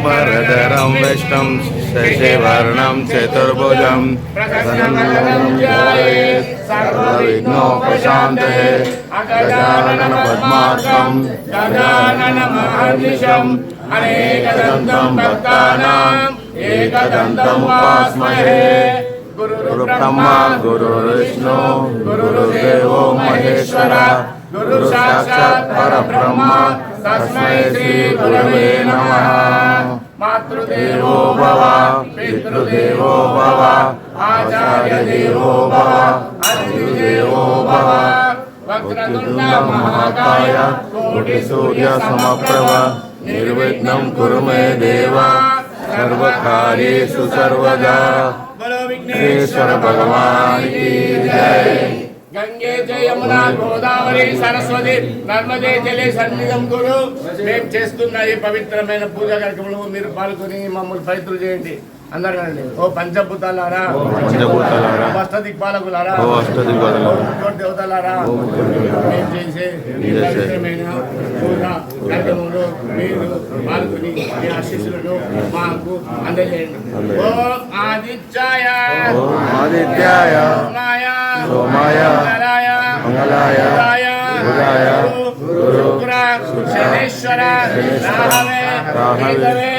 शुक्लाम्बरधरं विष्णुं शशिवर्णं चतुर्भुजं प्रसन्नं ध्यायेत् सर्वविघ्नोपशान्तये गजाननपद्मार्कं गजाननमहर्निशम् अनेकदन्तं भक्तानाम् एकदन्तमुपास्महे। गुरुर्ब्रह्मा गुरुर्विष्णु गुरुर्देवो महेश्वर गुरु साक्षात् परब्रह्म तस्मै श्री गुरवे नमः। मातृदेवो भव पितृदेवो भव आचार्य देवो भव अतिदेवो भव। वक्रतुण्ड महाकाय कोटिसूर्य समप्रभ निर्विघ्नं कुरु मे देव सर्वकार्येषु सर्वदा। बोलो विघ्नेश्वर भगवान की जय। गंगे जय यमुना गोदावरी सरस्वती नर्मदे जले సన్నిధం గురు। మేము చేస్తున్న ఈ పవిత్రమైన పూజా కార్యక్రమంలో మీరు పాల్గొని మమ్మల్ని పవిత్రులు చేయండి అందరూ. ఓ పంచభూతాలారా అష్టదిక్పాలకులారా దేవతలారా మేము చేసే ఈ పవిత్రమైన పూజా కార్యక్రమంలో మీరు పాల్గొని మీ ఆశీస్సులను మాకు అందజేయండి. ఓ ఆదిత్యాయ సోమాయ మంగళాయ బుధాయ శుక్ర శనేశ్వర రాహవే కేతవే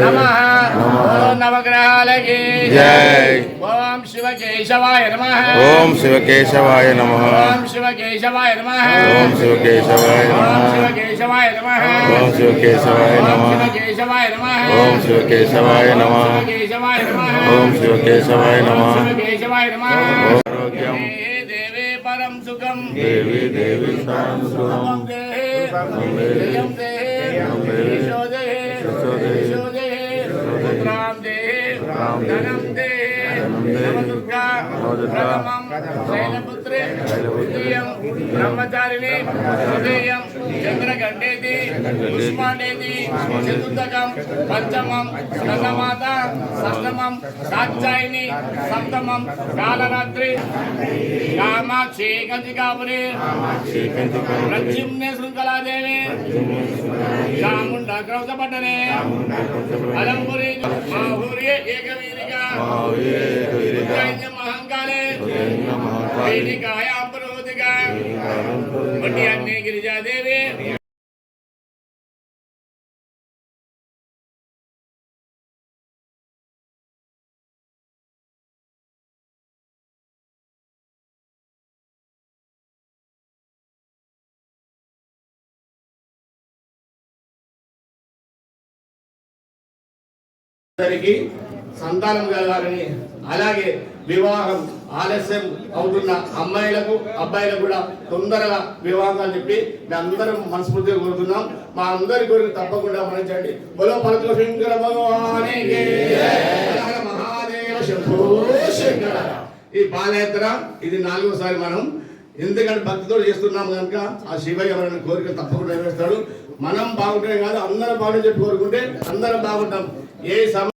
నమః। ఓం నవగ్రహాలకి జై। ఓం శివకేశవాయ నమః। ఓం శివకేశవాయ నమః। ఓం శివకేశవాయ నమః। ఓం శివకేశవాయ నమః। ఓం శివకేశవాయ నమః। ఓం శివకేశవాయ నమః। శివకేశవాయ నమః। ఓం శివకేశవాయ నమః। శివకేశవాయ నమః। ఓం శివకేశవాయ నమః। శివకేశవాయ నమః। ఆరోగ్యం దేవే పరం సుఖం దేవి దేవి పరం సుఖం జయం దేహి శోదే పుత్రాం దేహి ధనం దేహి నవదుర్గా ప్రథమం శైలపుత్రే ద్వితీయం బ్రహ్మచారిణి తృతీయం చంద్రగండేతి పుష్పాండేతి చతుర్థకం పంచమం స్కందమాత షష్టమం కాత్యాయని సప్తమం కాలరాత్రి కామాక్షి కంచికాపురి ప్రద్యుమ్నే శృంఖలాదేవి చాముండా క్రౌతపట్టనే అలంపురి మాహూర్య ఏకవీరిక మహంకాళే వైదికాయాం పురోహితిక వడ్యాన్నే గిరిజాదేవి। సంతానం కలగాలని అలాగే వివాహం ఆలస్యం అవుతున్న అమ్మాయిలకు అబ్బాయిలకు కూడా తొందరగా వివాహం అని చెప్పి మేము అందరం మనస్ఫూర్తిగా కోరుతున్నాం. మా అందరి కోరిక తప్పకుండా మరణించండి. బలో పరమ శంకర భగవానికి మహాదేవ శంభో శంకర। ఈ పాదయాత్ర ఇది 4వసారి మనం ఎందుకంటే భక్తితో చేస్తున్నాం కనుక ఆ శివయ్య ఎవరైనా కోరిక తప్పకుండా నెరవేరుస్తాడు. మనం బాగుంటే కాదు అందరం బాగుంటే చెప్పి కోరుకుంటే అందరం బాగుంటాం. ఏ